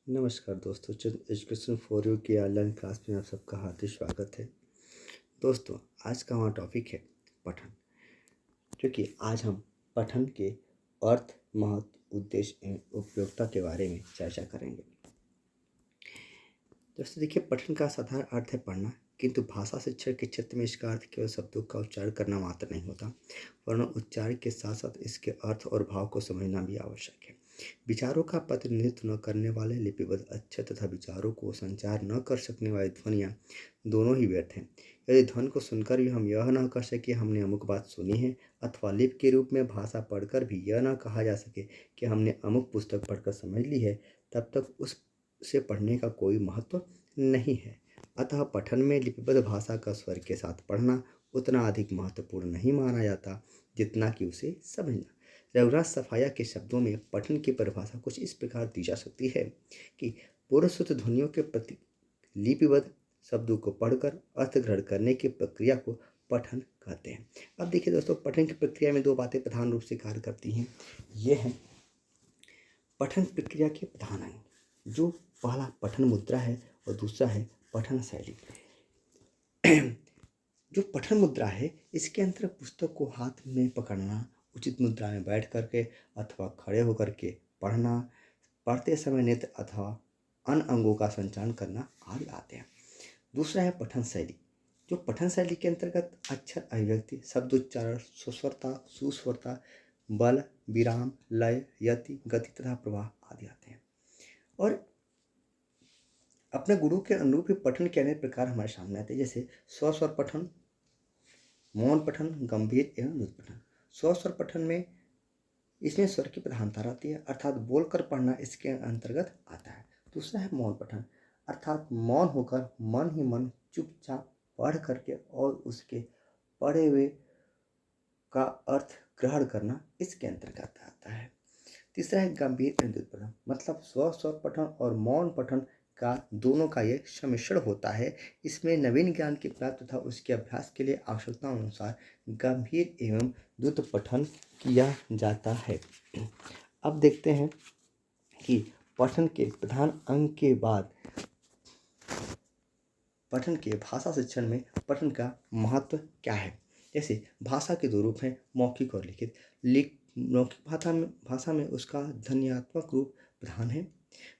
नमस्कार दोस्तों, चंद education for you की ऑनलाइन क्लास में आप सबका हार्दिक स्वागत है। दोस्तों, आज का हमारा टॉपिक है पठन, क्योंकि आज हम पठन के अर्थ, महत्व, उद्देश्य एवं उपयोगिता के बारे में चर्चा करेंगे। दोस्तों देखिए, पठन का साधारण अर्थ है पढ़ना, किंतु भाषा शिक्षण के क्षेत्र में इसका अर्थ केवल शब्दों का उच्चारण करना मात्र नहीं होता, वरन उच्चारण के साथ साथ इसके अर्थ और भाव को समझना भी आवश्यक है। विचारों का प्रतिनिधित्व न करने वाले लिपिबद्ध अक्षर तथा विचारों को संचार न कर सकने वाली ध्वनियाँ दोनों ही व्यर्थ हैं। यदि ध्वनि को सुनकर भी हम यह न कर सके हमने अमुक बात सुनी है, अथवा लिपि के रूप में भाषा पढ़कर भी यह न कहा जा सके कि हमने अमुक पुस्तक पढ़कर समझ ली है, तब तक उसे पढ़ने का कोई महत्व नहीं है। अतः पठन में लिपिबद्ध भाषा का स्वर के साथ पढ़ना उतना अधिक महत्वपूर्ण नहीं माना जाता जितना कि उसे समझना। रघुनाथ सफाया के शब्दों में पठन की परिभाषा कुछ इस प्रकार दी जा सकती है कि पूर्वश्रुत ध्वनियों के प्रति लिपिबद्ध शब्दों को पढ़कर अर्थ ग्रहण करने की प्रक्रिया को पठन कहते हैं। अब देखिए दोस्तों, पठन की प्रक्रिया में दो बातें प्रधान रूप से कार्य करती हैं। ये है पठन प्रक्रिया के प्रधान अंग, जो पहला पठन मुद्रा है और दूसरा है पठन शैली। जो पठन मुद्रा है, इसके अंतर्गत पुस्तक को हाथ में पकड़ना, उचित मुद्रा में बैठ करके अथवा खड़े होकर के पढ़ना, पढ़ते समय नेत्र अथवा अन्य अंगों का संचालन करना आदि आते हैं। दूसरा है पठन शैली। जो पठन शैली के अंतर्गत अक्षर, अभिव्यक्ति, शब्द उच्चारण, सुस्वरता, सुस्वरता, बल, विराम, लय, यति, गति तथा प्रवाह आदि आते हैं। और अपने गुरु के अनुरूप ही पठन के अनेक प्रकार हमारे सामने आते हैं, जैसे स्वस्वर पठन, मौन पठन, गंभीर एवं द्रुत पठन। स्वस्वर पठन में इसमें स्वर की प्रधानता रहती है, अर्थात बोलकर पढ़ना इसके अंतर्गत आता है। दूसरा है मौन पठन, अर्थात मौन होकर मन ही मन चुपचाप पढ़ करके और उसके पढ़े हुए का अर्थ ग्रहण करना इसके अंतर्गत आता है। तीसरा है गंभीर एवं द्रुत पठन, मतलब स्वर पठन और मौन पठन का दोनों का ये सम्मिश्रण होता है। इसमें नवीन ज्ञान की प्राप्ति तथा उसके अभ्यास के लिए आवश्यकता अनुसार गंभीर एवं द्रुत पठन किया जाता है। अब देखते हैं कि पठन के प्रधान अंग के बाद पठन के भाषा शिक्षण में पठन का महत्व क्या है। जैसे भाषा के दो रूप हैं, मौखिक और लिखित। मौखिक भाषा में उसका ध्वन्यात्मक रूप प्रधान है।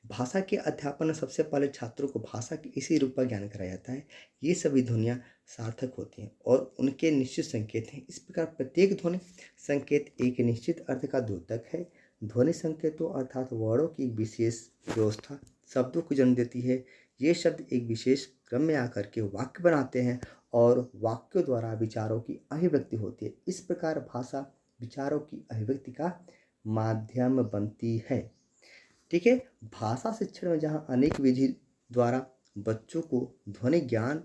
भाषा के अध्यापन में सबसे पहले छात्रों को भाषा के इसी रूप का ज्ञान कराया जाता है। ये सभी ध्वनियाँ सार्थक होती हैं और उनके निश्चित संकेत हैं। इस प्रकार प्रत्येक ध्वनि संकेत एक निश्चित अर्थ का द्योतक है। ध्वनि संकेतों अर्थात वर्णों की विशेष व्यवस्था शब्दों को जन्म देती है। ये शब्द एक विशेष क्रम में आकर के वाक्य बनाते हैं और वाक्यों द्वारा विचारों की अभिव्यक्ति होती है। इस प्रकार भाषा विचारों की अभिव्यक्ति का माध्यम बनती है। ठीक है। भाषा शिक्षण में जहाँ अनेक विधि द्वारा बच्चों को ध्वनि ज्ञान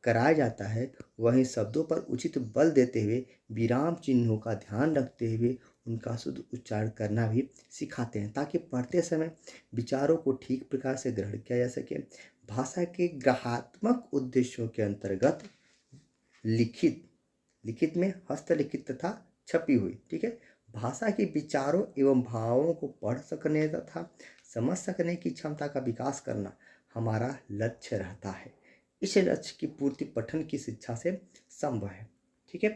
कराया जाता है, वहीं शब्दों पर उचित बल देते हुए विराम चिन्हों का ध्यान रखते हुए उनका शुद्ध उच्चारण करना भी सिखाते हैं, ताकि पढ़ते समय विचारों को ठीक प्रकार से ग्रहण किया जा सके। भाषा के ग्रहात्मक उद्देश्यों के अंतर्गत लिखित में हस्तलिखित तथा छपी हुई, ठीक है, भाषा के विचारों एवं भावों को पढ़ सकने तथा समझ सकने की क्षमता का विकास करना हमारा लक्ष्य रहता है। इस लक्ष्य की पूर्ति पठन की शिक्षा से संभव है। ठीक है।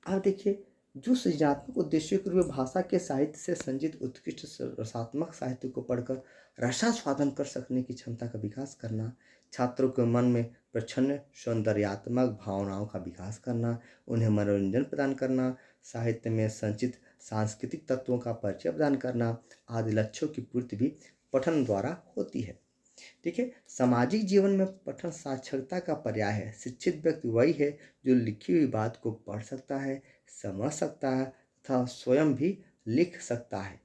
अब देखिए, जो सृजनात्मक उद्देश्यों के रूप में भाषा के साहित्य से संचित उत्कृष्ट रसात्मक साहित्य को पढ़कर रसास्वादन कर सकने की क्षमता का विकास करना, छात्रों के मन में प्रच्छन्न सौंदर्यात्मक भावनाओं का विकास करना, उन्हें मनोरंजन प्रदान करना, साहित्य में संचित सांस्कृतिक तत्वों का परिचय प्रदान करना आदि लक्ष्यों की पूर्ति भी पठन द्वारा होती है। ठीक है। सामाजिक जीवन में पठन साक्षरता का पर्याय है। शिक्षित व्यक्ति वही है जो लिखी हुई बात को पढ़ सकता है, समझ सकता है तथा स्वयं भी लिख सकता है।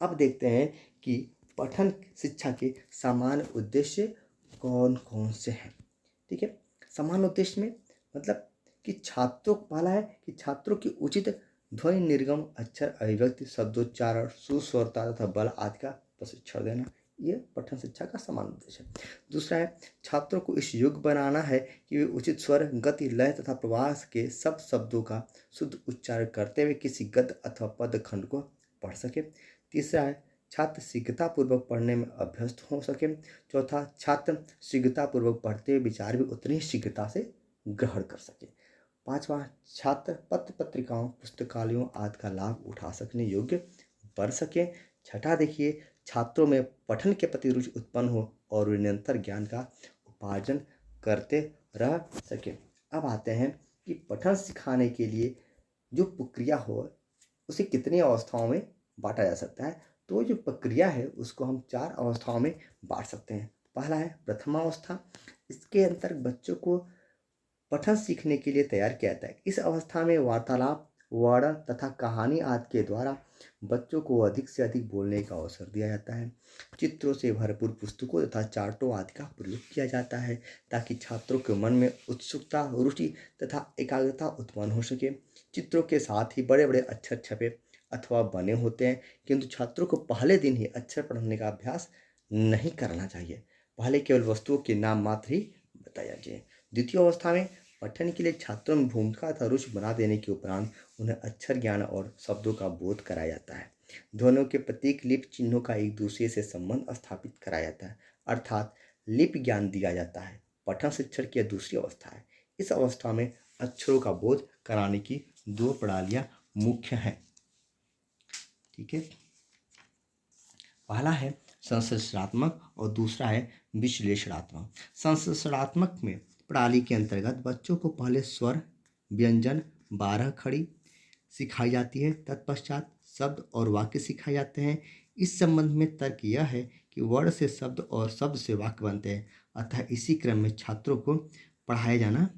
अब देखते हैं कि पठन शिक्षा के सामान्य उद्देश्य कौन कौन से हैं। ठीक है। सामान्य उद्देश्य में मतलब कि छात्रों पहला है कि छात्रों की उचित ध्वनि निर्गम, अक्षर, अभिव्यक्ति, शब्दोच्चारण, सुस्वरता तथा बल आदि का प्रशिक्षण देना, ये पठन शिक्षा का समान उद्देश्य है। दूसरा है छात्रों को इस योग्य बनाना है कि वे उचित स्वर, गति, लय तथा प्रवाह के सब शब्दों का शुद्ध उच्चारण करते हुए किसी गद्य अथवा पद खंड को पढ़ सके। तीसरा है छात्र शीघ्रतापूर्वक पढ़ने में अभ्यस्त हो सके। चौथा, छात्र शीघ्रतापूर्वक पढ़ते हुए विचार भी उतनी ही शीघ्रता से ग्रहण कर सके। पांचवा, छात्र पत्र पत्रिकाओं पुस्तकालयों आदि का लाभ उठा सकने योग्य बन सके। छठा देखिए, छात्रों में पठन के प्रति रुचि उत्पन्न हो और वे निरंतर ज्ञान का उपार्जन करते रह सके। अब आते हैं कि पठन सिखाने के लिए जो प्रक्रिया हो उसे कितनी अवस्थाओं में बांटा जा सकता है। तो जो प्रक्रिया है उसको हम 4 अवस्थाओं में बांट सकते हैं। पहला है प्रथमावस्था। इसके अंतर्गत बच्चों को पठन सीखने के लिए तैयार किया जाता है। इस अवस्था में वार्तालाप, वर्णन तथा कहानी आदि के द्वारा बच्चों को अधिक से अधिक बोलने का अवसर दिया जाता है। चित्रों से भरपूर पुस्तकों तथा चार्टों आदि का प्रयोग किया जाता है ताकि छात्रों के मन में उत्सुकता, रुचि तथा एकाग्रता उत्पन्न हो सके। चित्रों के साथ ही बड़े बड़े अक्षर छपे अथवा बने होते हैं, किंतु छात्रों को पहले दिन ही अक्षर पढ़ने का अभ्यास नहीं करना चाहिए। पहले केवल वस्तुओं के नाम मात्र ही बताया जाए। द्वितीय अवस्था में पठन के लिए छात्रों में भूमिका तथा रुचि बना देने के उपरांत उन्हें अक्षर ज्ञान और शब्दों का बोध कराया जाता है। ध्वनियों के प्रतीक लिपि चिन्हों का एक दूसरे से संबंध स्थापित कराया जाता है, अर्थात लिपि ज्ञान दिया जाता है। पठन शिक्षण की दूसरी अवस्था है। इस अवस्था में अक्षरों का बोध कराने की 2 प्रणालियां मुख्य हैं। ठीक है, पहला है संश्लेषणात्मक और दूसरा है विश्लेषणात्मक। संश्लेषणात्मक में प्रणाली के अंतर्गत बच्चों को पहले स्वर, व्यंजन, 12 खड़ी सिखाई जाती है। तत्पश्चात शब्द और वाक्य सिखाए जाते हैं। इस संबंध में तर्क यह है कि वर्ण से शब्द और शब्द से वाक्य बनते हैं, अतः इसी क्रम में छात्रों को पढ़ाया जाना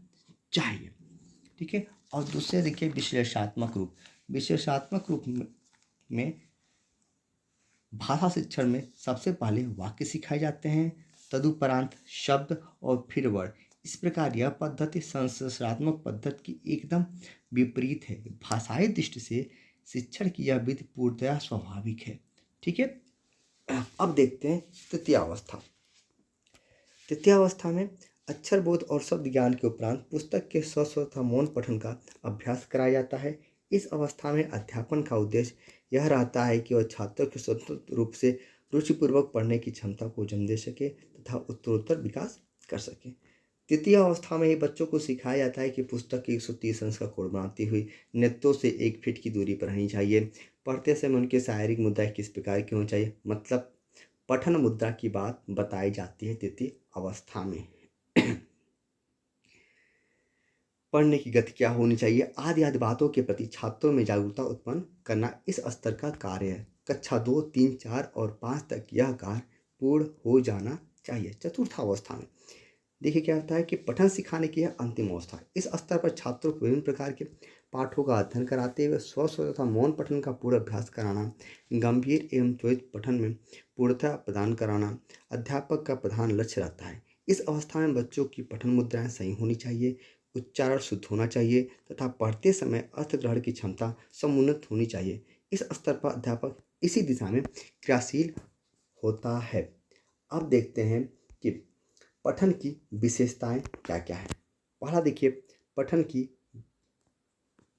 चाहिए। ठीक है, और दूसरे देखिए विश्लेषणात्मक रूप। विश्लेषणात्मक रूप में भाषा शिक्षण में सबसे पहले वाक्य सिखाए जाते हैं, तदुपरांत शब्द और फिर वर्ण। इस प्रकार यह पद्धति संश्लेषणात्मक पद्धति की एकदम विपरीत है। भाषाई दृष्टि से शिक्षण की यह विधि पूर्णतः स्वाभाविक है। ठीक है, अब देखते हैं तृतीय अवस्था। तृतीय अवस्था में अक्षर बोध और शब्द ज्ञान के उपरांत पुस्तक के स्व तथा मौन पठन का अभ्यास कराया जाता है। इस अवस्था में अध्यापन का उद्देश्य यह रहता है कि वह छात्रों के स्वतंत्र रूप से रुचिपूर्वक पढ़ने की क्षमता को जन्म दे सके तथा उत्तरोत्तर विकास कर सके। तृतीय अवस्था में ही बच्चों को सिखाया जाता है कि पुस्तक की 130 अंश का कोण बनाती हुई नेत्रों से 1 फीट की दूरी पर रहनी चाहिए। पढ़ते समय उनके शारीरिक मुद्रा किस प्रकार की होनी चाहिए, मतलब पठन मुद्रा की बात बताई जाती है तृतीय अवस्था में। पढ़ने की गति क्या होनी चाहिए आदि आदि बातों के प्रति छात्रों में जागरूकता उत्पन्न करना इस स्तर का कार्य है। कक्षा 2, 3, 4 और 5 तक यह कार्य पूर्ण हो जाना चाहिए। चतुर्थ अवस्था में देखिए क्या होता है कि पठन सिखाने की यह अंतिम अवस्था है। इस स्तर पर छात्रों को विभिन्न प्रकार के पाठों का अध्ययन कराते हुए स्व तथा मौन पठन का पूरा अभ्यास कराना, गंभीर एवं त्वरित पठन में पूर्णता प्रदान कराना अध्यापक का प्रधान लक्ष्य रहता है। इस अवस्था में बच्चों की पठन मुद्राएं सही होनी चाहिए, उच्चारण शुद्ध होना चाहिए तथा पढ़ते समय अर्थ ग्रहण की क्षमता समुन्नत होनी चाहिए। इस स्तर पर अध्यापक इसी दिशा में क्रियाशील होता है। अब देखते हैं कि पठन की विशेषताएं क्या क्या है। पहला देखिए, पठन की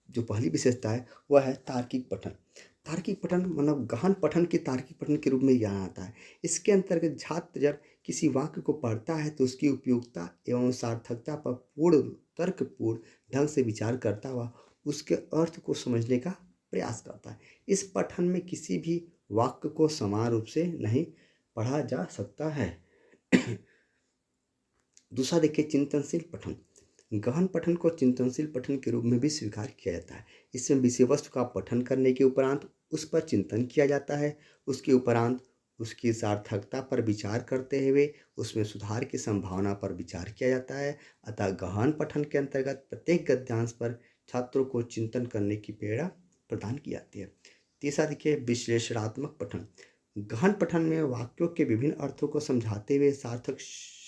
जो पहली विशेषता है वह है तार्किक पठन। तार्किक पठन मतलब गहन पठन के तार्किक पठन के रूप में जाना जाता है। इसके अंतर्गत छात्र जब किसी वाक्य को पढ़ता है तो उसकी उपयोगिता एवं सार्थकता पर पूर्ण तर्कपूर्ण ढंग से विचार करता हुआ उसके अर्थ को समझने का प्रयास करता है। इस पठन में किसी भी वाक्य को समान रूप से नहीं पढ़ा जा सकता है। दूसरा देखिए, चिंतनशील पठन। गहन पठन को चिंतनशील पठन के रूप में भी स्वीकार किया जाता है। इसमें विषय वस्तु का पठन करने के उपरांत उस पर चिंतन किया जाता है। उसके उपरांत उसकी सार्थकता पर विचार करते हुए उसमें सुधार की संभावना पर विचार किया जाता है। अतः गहन पठन के अंतर्गत प्रत्येक गद्यांश पर छात्रों को चिंतन करने की प्रेरणा प्रदान की जाती है। तीसरा देखिए, विश्लेषणात्मक पठन। गहन पठन में वाक्यों के विभिन्न अर्थों को समझाते हुए सार्थक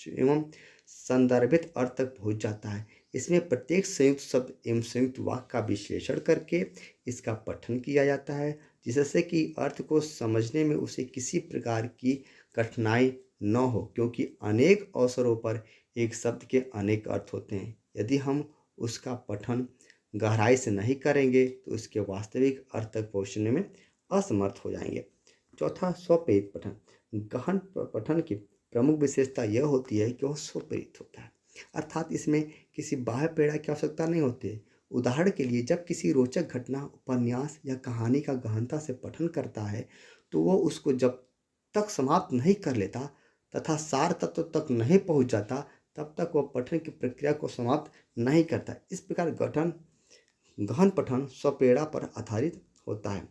एवं संदर्भित अर्थ तक पहुँच जाता है। इसमें प्रत्येक संयुक्त शब्द एवं संयुक्त वाक्य का विश्लेषण करके इसका पठन किया जाता है, जिससे कि अर्थ को समझने में उसे किसी प्रकार की कठिनाई न हो, क्योंकि अनेक अवसरों पर एक शब्द के अनेक अर्थ होते हैं। यदि हम उसका पठन गहराई से नहीं करेंगे तो उसके वास्तविक अर्थ तक पहुँचने में असमर्थ हो जाएंगे। चौथा, स्वप्रेरित पठन। गहन पठन की प्रमुख विशेषता यह होती है कि वह स्वप्रेरित होता है, अर्थात इसमें किसी बाह्य प्रेरणा की आवश्यकता नहीं होती है। उदाहरण के लिए, जब किसी रोचक घटना, उपन्यास या कहानी का गहनता से पठन करता है तो वह उसको जब तक समाप्त नहीं कर लेता तथा सार तत्व तक नहीं पहुंच जाता तब तक वह पठन की प्रक्रिया को समाप्त नहीं करता। इस प्रकार गहन पठन स्वप्रेरणा पर आधारित होता है।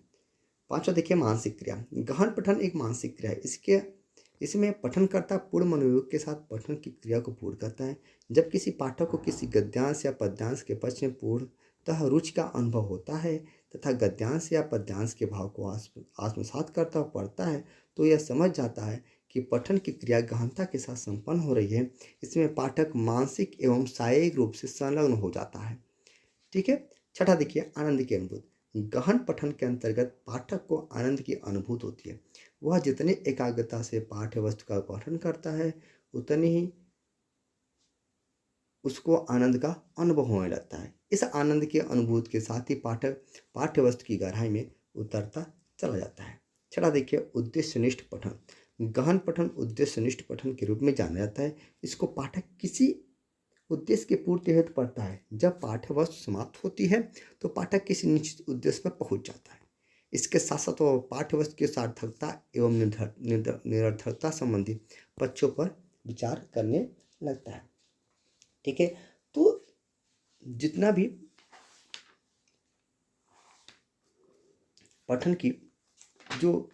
पांचवा देखिए, मानसिक क्रिया। गहन पठन एक मानसिक क्रिया है। इसमें पठनकर्ता पूर्ण मनोयोग के साथ पठन की क्रिया को पूर्ण करता है। जब किसी पाठक को किसी गद्यांश या पद्यांश के पक्ष में पूर्णतः रुचि का अनुभव होता है तथा गद्यांश या पद्यांश के भाव को आत्मसात करता हुआ पढ़ता है तो यह समझ जाता है कि पठन की क्रिया गहनता के साथ संपन्न हो रही है। इसमें पाठक मानसिक एवं शारीरिक रूप से संलग्न हो जाता है। ठीक है। छठा देखिए, आनंद की अनुभूति। गहन पठन के अंतर्गत पाठक को आनंद की अनुभूति होती है। वह जितनी एकाग्रता से पाठ्य वस्तु का पठन करता है उतनी ही उसको आनंद का अनुभव होने लगता है। इस आनंद की अनुभूति के साथ ही पाठक पाठ्य वस्तु की गहराई में उतरता चला जाता है। छठा देखिए, उद्देश्यनिष्ठ पठन। गहन पठन उद्देश्यनिष्ठ पठन के रूप में जाना जाता है। इसको पाठक किसी उद्देश्य की पूर्ति हेतु पढ़ता है। जब पाठ्य वस्तु समाप्त होती है तो पाठक किसी निश्चित उद्देश्य पर पहुंच जाता है। इसके साथ साथ वह पाठ्य वस्तु की सार्थकता एवं निरर्थकता संबंधी पक्षों पर विचार करने लगता है। ठीक है। तो जितना भी पठन की जो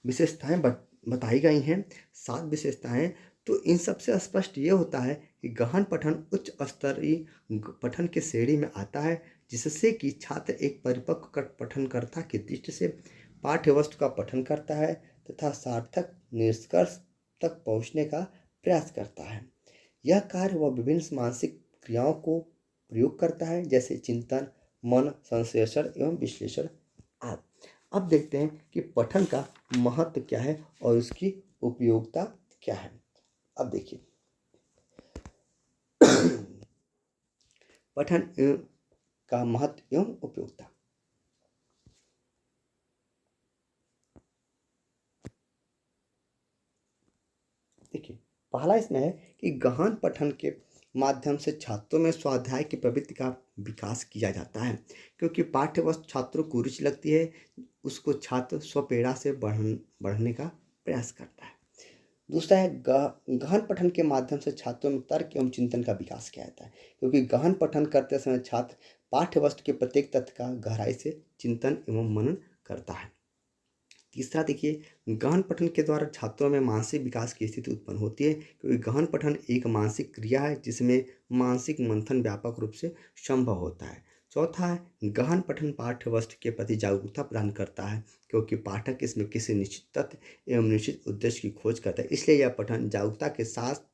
विशेषताएं बताई गई हैं, 7 विशेषताएं, तो इन सबसे स्पष्ट ये होता है कि गहन पठन उच्च स्तरीय पठन के श्रेणी में आता है, जिससे कि छात्र एक परिपक्व पठनकर्ता की दृष्टि से पाठ्य वस्तु का पठन करता है तथा सार्थक निष्कर्ष तक पहुंचने का प्रयास करता है। यह कार्य वह विभिन्न मानसिक क्रियाओं को प्रयोग करता है, जैसे चिंतन, मन, संश्लेषण एवं विश्लेषण आदि। अब देखते हैं कि पठन का महत्व क्या है और उसकी उपयोगिता क्या है। अब देखिए, पठन का महत्व एवं उपयोगिता। देखिए, पहला इसमें है कि गहन पठन के माध्यम से छात्रों में स्वाध्याय की प्रवृत्ति का विकास किया जाता है, क्योंकि पाठ्य वस्तु छात्रों को रुचि लगती है, उसको छात्र स्वप्रेरणा से बढ़ने का प्रयास करता है। दूसरा है, गहन पठन के माध्यम से छात्रों में तर्क एवं चिंतन का विकास किया जाता है, क्योंकि गहन पठन करते समय छात्र पाठ्य वस्तु के प्रत्येक तथ्य का गहराई से चिंतन एवं मनन करता है। तीसरा देखिए, गहन पठन के द्वारा छात्रों में मानसिक विकास की स्थिति उत्पन्न होती है, क्योंकि गहन पठन एक मानसिक क्रिया है जिसमें मानसिक मंथन व्यापक रूप से संभव होता है। चौथा है, गहन पठन पाठ्य वस्तु के प्रति जागरूकता प्रदान करता है, क्योंकि पाठक इसमें किसी निश्चित तथ्य एवं निश्चित उद्देश्य की खोज करता है, इसलिए यह पठन जागरूकता के साथ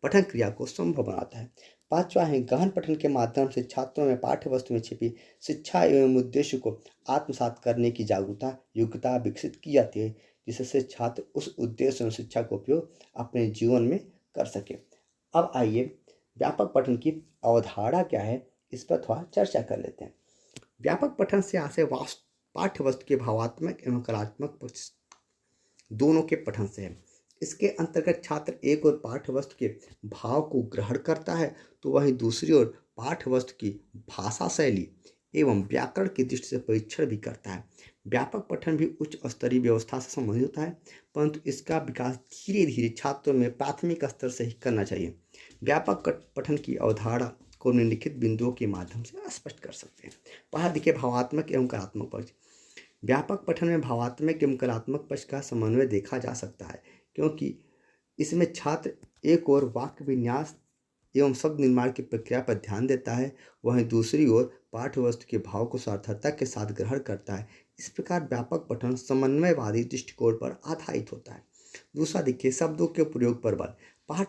पठन क्रिया को संभव बनाता है। पांचवा है, गहन पठन के माध्यम से छात्रों में पाठ्य वस्तु में छिपी शिक्षा एवं उद्देश्य को आत्मसात करने की जागरूकता योग्यता विकसित की जाती है, जिससे छात्र उस उद्देश्य एवं शिक्षा का उपयोग अपने जीवन में कर सके। अब आइए व्यापक पठन की अवधारणा क्या है, इस पर थोड़ा चर्चा कर लेते हैं। व्यापक पठन से आशय पाठ्य वस्तु के भावात्मक एवं कलात्मक पक्ष दोनों के पठन से है। इसके अंतर्गत छात्र एक ओर पाठ्य वस्तु के भाव को ग्रहण करता है तो वहीं दूसरी ओर पाठ्य वस्तु की भाषा शैली एवं व्याकरण की दृष्टि से परीक्षण भी करता है। व्यापक पठन भी उच्च स्तरीय व्यवस्था से संबंधित होता है, परंतु इसका विकास धीरे धीरे छात्रों में प्राथमिक स्तर से ही करना चाहिए। व्यापक पठन की अवधारणा को निम्नलिखित बिंदुओं के माध्यम से स्पष्ट कर सकते हैं। पहला देखिए, भावात्मक एवं कलात्मक पक्ष। व्यापक पठन में भावात्मक एवं कलात्मक पक्ष का समन्वय देखा जा सकता है, क्योंकि इसमें छात्र एक ओर वाक्य विन्यास एवं शब्द निर्माण की प्रक्रिया पर ध्यान देता है, वहीं दूसरी ओर पाठ्य वस्तु के भाव को सार्थकता के साथ ग्रहण करता है। इस प्रकार व्यापक पठन समन्वयवादी दृष्टिकोण पर आधारित होता है। दूसरा देखिए, शब्दों के प्रयोग पर बल।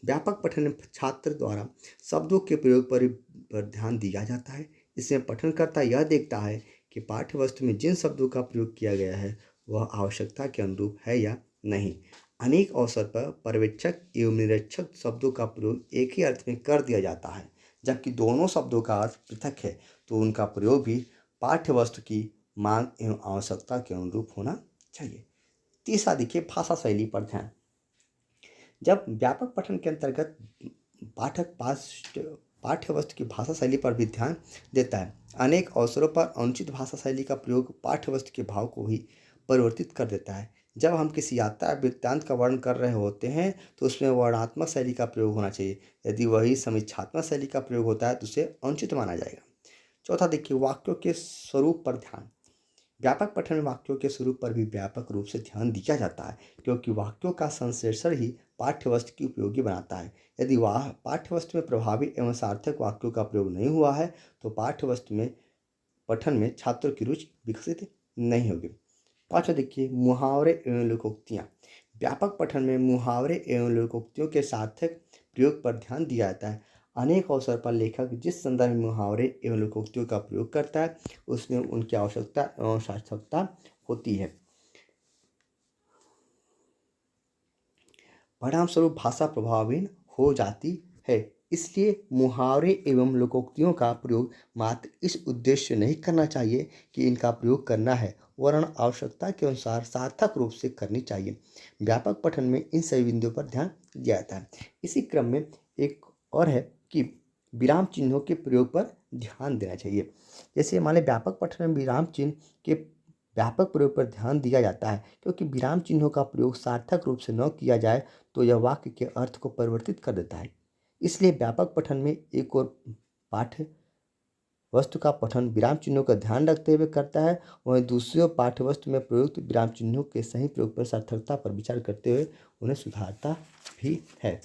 व्यापक पठन में छात्र द्वारा शब्दों के प्रयोग पर ध्यान दिया जाता है। इसमें पठनकर्ता यह देखता है कि पाठ्य वस्तु में जिन शब्दों का प्रयोग किया गया है वह आवश्यकता के अनुरूप है या नहीं। अनेक अवसर पर पर्यवेक्षक एवं निरीक्षक शब्दों का प्रयोग एक ही अर्थ में कर दिया जाता है, जबकि दोनों शब्दों का अर्थ पृथक है, तो उनका प्रयोग भी पाठ्य वस्तु की मांग एवं आवश्यकता के अनुरूप होना चाहिए। तीसरा देखिए भाषा शैली पर ध्यान। जब व्यापक पठन के अंतर्गत पाठक पाठ्य वस्तु की भाषा शैली पर भी ध्यान देता है। अनेक अवसरों पर अनुचित भाषा शैली का प्रयोग पाठ्य वस्तु के भाव को ही परिवर्तित कर देता है। जब हम किसी यात्रा या वृत्तांत का वर्णन कर रहे होते हैं तो उसमें वर्णनात्मक शैली का प्रयोग होना चाहिए। यदि वही समीक्षात्मक शैली का प्रयोग होता है तो उसे अनुचित माना जाएगा। चौथा देखिए वाक्यों के स्वरूप पर ध्यान। व्यापक पठन में वाक्यों के स्वरूप पर भी व्यापक रूप से ध्यान दिया जाता है, क्योंकि वाक्यों का संश्लेषण ही पाठ्यवस्तु की उपयोगी बनाता है। यदि वह पाठ्यवस्तु में प्रभावी एवं सार्थक वाक्यों का प्रयोग नहीं हुआ है तो पाठ्यवस्तु में पठन में छात्रों की रुचि विकसित नहीं होगी। पाँचवा देखिए मुहावरे एवं लोकोक्तियाँ। व्यापक पठन में मुहावरे एवं लोकोक्तियों के सार्थक प्रयोग पर ध्यान दिया जाता है। अनेक अवसर पर लेखक जिस संदर्भ में मुहावरे एवं लोकोक्तियों का प्रयोग करता है उसमें उनकी आवश्यकता एवं सार्थकता होती है। परिणामस्वरूप भाषा प्रभावहीन हो जाती है। इसलिए मुहावरे एवं लोकोक्तियों का प्रयोग मात्र इस उद्देश्य से नहीं करना चाहिए कि इनका प्रयोग करना है, वरन आवश्यकता के अनुसार सार्थक रूप से करनी चाहिए। व्यापक पठन में इन सभी बिंदुओं पर ध्यान दिया जाता है। इसी क्रम में एक और है कि विराम चिन्हों के प्रयोग पर ध्यान देना चाहिए। जैसे हमारे व्यापक पठन में विराम चिन्ह के व्यापक प्रयोग पर ध्यान दिया जाता है, क्योंकि विराम चिन्हों का प्रयोग सार्थक रूप से न किया जाए तो यह वाक्य के अर्थ को परिवर्तित कर देता है। इसलिए व्यापक पठन में एक और पाठ्य वस्तु का पठन विराम चिन्हों का ध्यान रखते हुए करता है, वहीं दूसरी ओर पाठ्य वस्तु में प्रयुक्त विराम चिन्हों के सही प्रयोग पर सार्थकता पर विचार करते हुए उन्हें सुधारता भी है।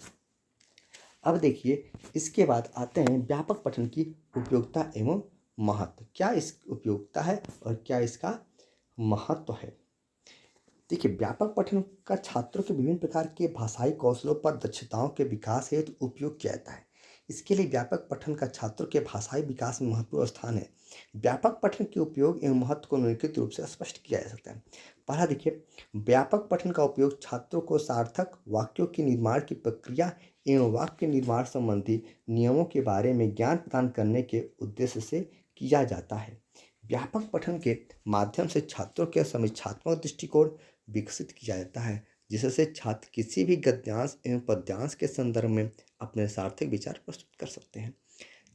अब देखिए इसके बाद आते हैं व्यापक पठन की उपयोगिता एवं महत्व। क्या इस उपयोगिता है और क्या इसका महत्व है। देखिए व्यापक पठन का छात्रों के विभिन्न प्रकार के भाषाई कौशलों पर दक्षताओं के विकास हेतु उपयोग किया जाता है। इसके लिए व्यापक पठन का छात्रों के भाषाई विकास में महत्वपूर्ण स्थान है। व्यापक पठन के उपयोग एवं महत्व को निम्नलिखित रूप से स्पष्ट किया जा सकता है। पहला देखिए व्यापक पठन का उपयोग छात्रों को सार्थक वाक्यों के निर्माण की प्रक्रिया एवं वाक्य निर्माण संबंधी नियमों के बारे में ज्ञान प्रदान करने के उद्देश्य से किया जाता है। व्यापक पठन के माध्यम से छात्रों के समीक्षात्मक दृष्टिकोण विकसित किया जाता है, जिससे छात्र किसी भी गद्यांश एवं पद्यांश के संदर्भ में अपने सार्थक विचार प्रस्तुत कर सकते हैं।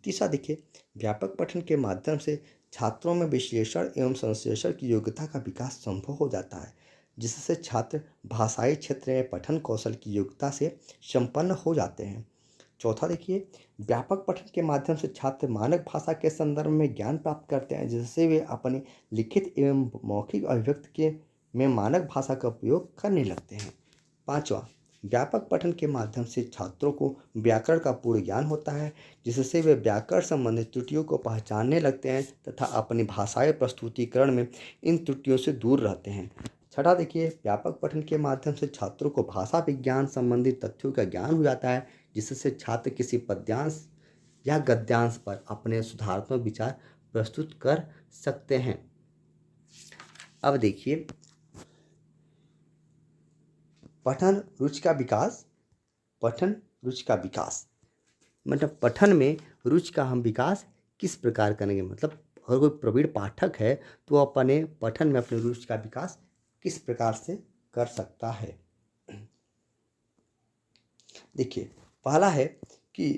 तीसरा देखिए व्यापक पठन के माध्यम से छात्रों में विश्लेषण एवं संश्लेषण की योग्यता का विकास संभव हो जाता है, जिससे छात्र भाषाई क्षेत्र में पठन कौशल की योग्यता से संपन्न हो जाते हैं। चौथा देखिए व्यापक पठन के माध्यम से छात्र मानक भाषा के संदर्भ में ज्ञान प्राप्त करते हैं, जिससे वे अपनी लिखित एवं मौखिक अभिव्यक्ति के में मानक भाषा का उपयोग करने लगते हैं। पांचवा व्यापक पठन के माध्यम से छात्रों को व्याकरण का पूर्ण ज्ञान होता है, जिससे वे व्याकरण संबंधित त्रुटियों को पहचानने लगते हैं तथा अपनी भाषाई प्रस्तुतिकरण में इन त्रुटियों से दूर रहते हैं। छठा देखिए व्यापक पठन के माध्यम से छात्रों को भाषा विज्ञान संबंधी तथ्यों का ज्ञान हो जाता है, जिससे छात्र किसी पद्यांश या गद्यांश पर अपने सुधारात्मक विचार प्रस्तुत कर सकते हैं। अब देखिए पठन रुचि का विकास। पठन रुचि का विकास मतलब पठन में रुचि का हम विकास किस प्रकार करेंगे, मतलब अगर कोई प्रवीण पाठक है तो अपने पठन में अपनी रुचि का विकास किस प्रकार से कर सकता है। देखिए पहला है कि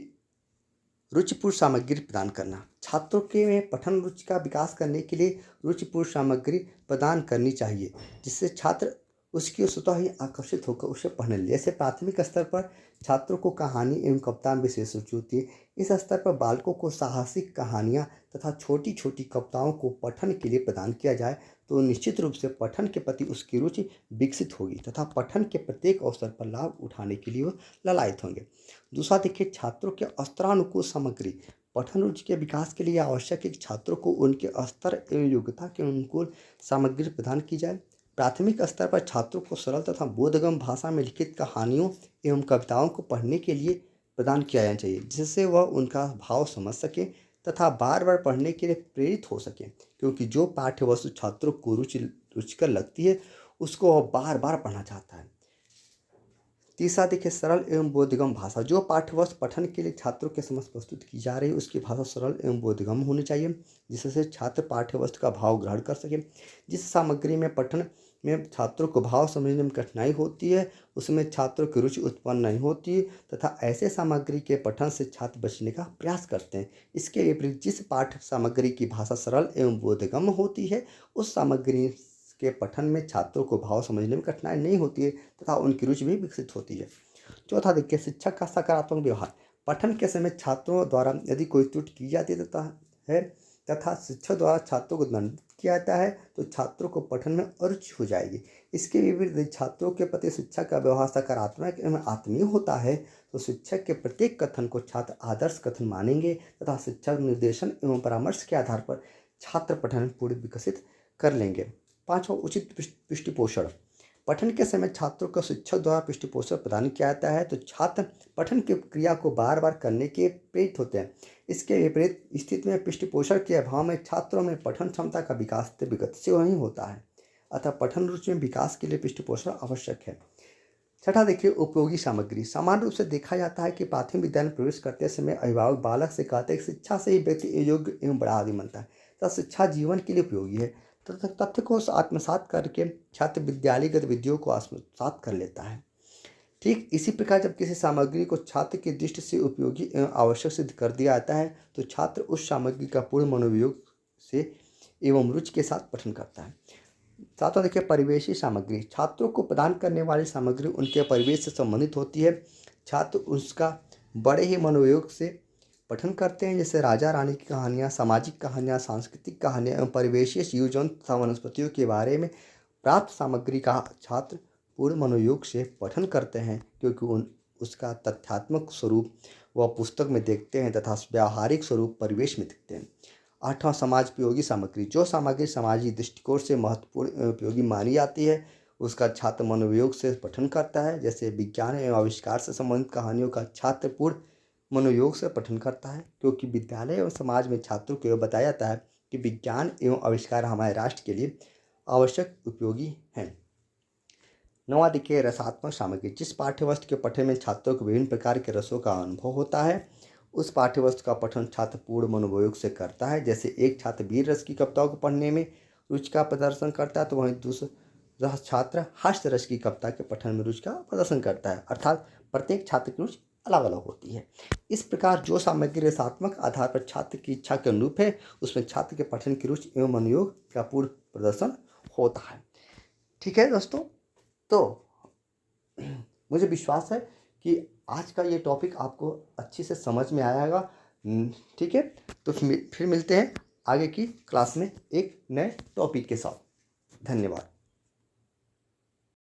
रुचिपूर्ण सामग्री प्रदान करना। छात्रों के में पठन रुचि का विकास करने के लिए रुचिपूर्ण सामग्री प्रदान करनी चाहिए, जिससे छात्र उसकी स्वतः ही आकर्षित होकर उसे पढ़ने लगे। जैसे प्राथमिक स्तर पर छात्रों को कहानी एवं कविता में विशेष रुचि होती है, इस स्तर पर बालकों को साहसिक कहानियाँ तथा छोटी छोटी कविताओं को पठन के लिए प्रदान किया जाए तो निश्चित रूप से पठन के प्रति उसकी रुचि विकसित होगी तथा पठन के प्रत्येक अवसर पर लाभ उठाने के लिए वो ललायत होंगे। दूसरा देखिए छात्रों के स्तरानुकूल सामग्री। पठन रुचि के विकास के लिए आवश्यक है कि छात्रों को उनके स्तर एवं योग्यता के अनुकूल सामग्री प्रदान की जाए। प्राथमिक स्तर पर छात्रों को सरल तथा बोधगम्य भाषा में लिखित कहानियों एवं कविताओं को पढ़ने के लिए प्रदान किया जाना चाहिए, जिससे वह उनका भाव समझ सके तथा बार बार पढ़ने के लिए प्रेरित हो सके, क्योंकि जो पाठ्य वस्तु छात्रों को रुचिकर लगती है उसको वह बार बार पढ़ना चाहता है। तीसरा देखिए सरल एवं बोधगम्य भाषा। जो पाठ्यवस्तु पठन के लिए छात्रों के समक्ष प्रस्तुत की जा रही है उसकी भाषा सरल एवं बोधगम्य होनी चाहिए, जिससे छात्र पाठ्यवस्तु का भाव ग्रहण कर सके। जिस सामग्री में पठन में छात्रों को भाव समझने में कठिनाई होती है, उसमें छात्रों की रुचि उत्पन्न नहीं होती तथा ऐसे सामग्री के पठन से छात्र बचने का प्रयास करते हैं। इसके विपरीत जिस पाठ्य सामग्री की भाषा सरल एवं बोधगम्य होती है, उस सामग्री के पठन में छात्रों को भाव समझने में कठिनाई नहीं होती है तथा उनकी रुचि भी विकसित होती है। चौथा देखिए, शिक्षक का सकारात्मक व्यवहार। पठन के समय छात्रों द्वारा यदि कोई त्रुटि की जाती है तथा शिक्षक द्वारा छात्रों को दंडित किया जाता है तो छात्रों को पठन में अरुचि हो जाएगी। इसके विपरीत छात्रों के प्रति शिक्षक का व्यवहार सकारात्मक एवं आत्मीय होता है तो शिक्षक के प्रत्येक कथन को छात्र आदर्श कथन मानेंगे तथा शिक्षक निर्देशन एवं परामर्श के आधार पर छात्र पठन पूर्ण विकसित कर लेंगे। पांचवा, उचित पृष्ठपोषण। पठन के समय छात्रों को शिक्षक द्वारा पृष्ठपोषण प्रदान किया जाता है तो छात्र पठन की क्रिया को बार बार करने के प्रेरित होते हैं। इसके विपरीत स्थिति में पृष्ठपोषण के अभाव में छात्रों में पठन क्षमता का विकास गतिशील नहीं होता है। अतः पठन रुचि में विकास के लिए पृष्ठपोषण आवश्यक है। छठा देखिए, उपयोगी सामग्री। सामान्य रूप से देखा जाता है कि प्राथमिक विद्यालय में प्रवेश करते समय अभिभावक बालक से कहते हैं कि शिक्षा से ही व्यक्ति योग्य एवं बड़ा आदमी बनता है तथा शिक्षा जीवन के लिए उपयोगी है। तथ्य को आत्मसात करके छात्र विद्यालय गतिविधियों को आत्मसात कर लेता है। ठीक इसी प्रकार जब किसी सामग्री को छात्र की दृष्टि से उपयोगी एवं आवश्यक सिद्ध कर दिया जाता है तो छात्र उस सामग्री का पूर्ण मनोयोग से एवं रुचि के साथ पठन करता है। सातवां देखिए, परिवेशी सामग्री। छात्रों को प्रदान करने वाली सामग्री उनके परिवेश से संबंधित होती है। छात्र उसका बड़े ही मनोयोग से पठन करते हैं, जैसे राजा रानी की कहानियाँ, सामाजिक कहानियाँ, सांस्कृतिक कहानियाँ एवं परिवेशीय जीव जंतु तथा वनस्पतियों के बारे में प्राप्त सामग्री का छात्र पूर्ण मनोयोग से पठन करते हैं क्योंकि उसका तथ्यात्मक स्वरूप वह पुस्तक में देखते हैं तथा व्यावहारिक स्वरूप परिवेश में दिखते हैं। आठवां, समाज उपयोगी सामग्री। जो सामग्री सामाजिक दृष्टिकोण से महत्वपूर्ण उपयोगी मानी जाती है उसका छात्र मनोयोग से पठन करता है, जैसे विज्ञान एवं आविष्कार से संबंधित कहानियों का छात्र पूर्ण मनोयोग से पठन करता है क्योंकि विद्यालय एवं समाज में छात्रों को यह बताया जाता है कि विज्ञान एवं आविष्कार हमारे राष्ट्र के लिए आवश्यक उपयोगी हैं। नौवां देखिए, रसात्मक सामग्री। जिस पाठ्यवस्तु के पठन में छात्रों को विभिन्न प्रकार के रसों का अनुभव होता है उस पाठ्यवस्तु का पठन छात्र पूर्ण मनोयोग से करता है। जैसे एक छात्र वीर रस की कविताओं को पढ़ने में रुचि का प्रदर्शन करता है तो वहीं दूसरा छात्र हास्य रस की कविता के पठन में रुचि का प्रदर्शन करता है। अर्थात प्रत्येक छात्र की रुचि अलग अलग होती है। इस प्रकार जो सामग्री रसात्मक आधार पर छात्र की इच्छा के अनुरूप है उसमें छात्र के पठन की रुचि एवं मनोयोग का पूर्ण प्रदर्शन होता है। ठीक है दोस्तों, तो मुझे विश्वास है कि आज का ये टॉपिक आपको अच्छे से समझ में आया होगा। ठीक है, तो फिर मिलते हैं आगे की क्लास में एक नए टॉपिक के साथ। धन्यवाद।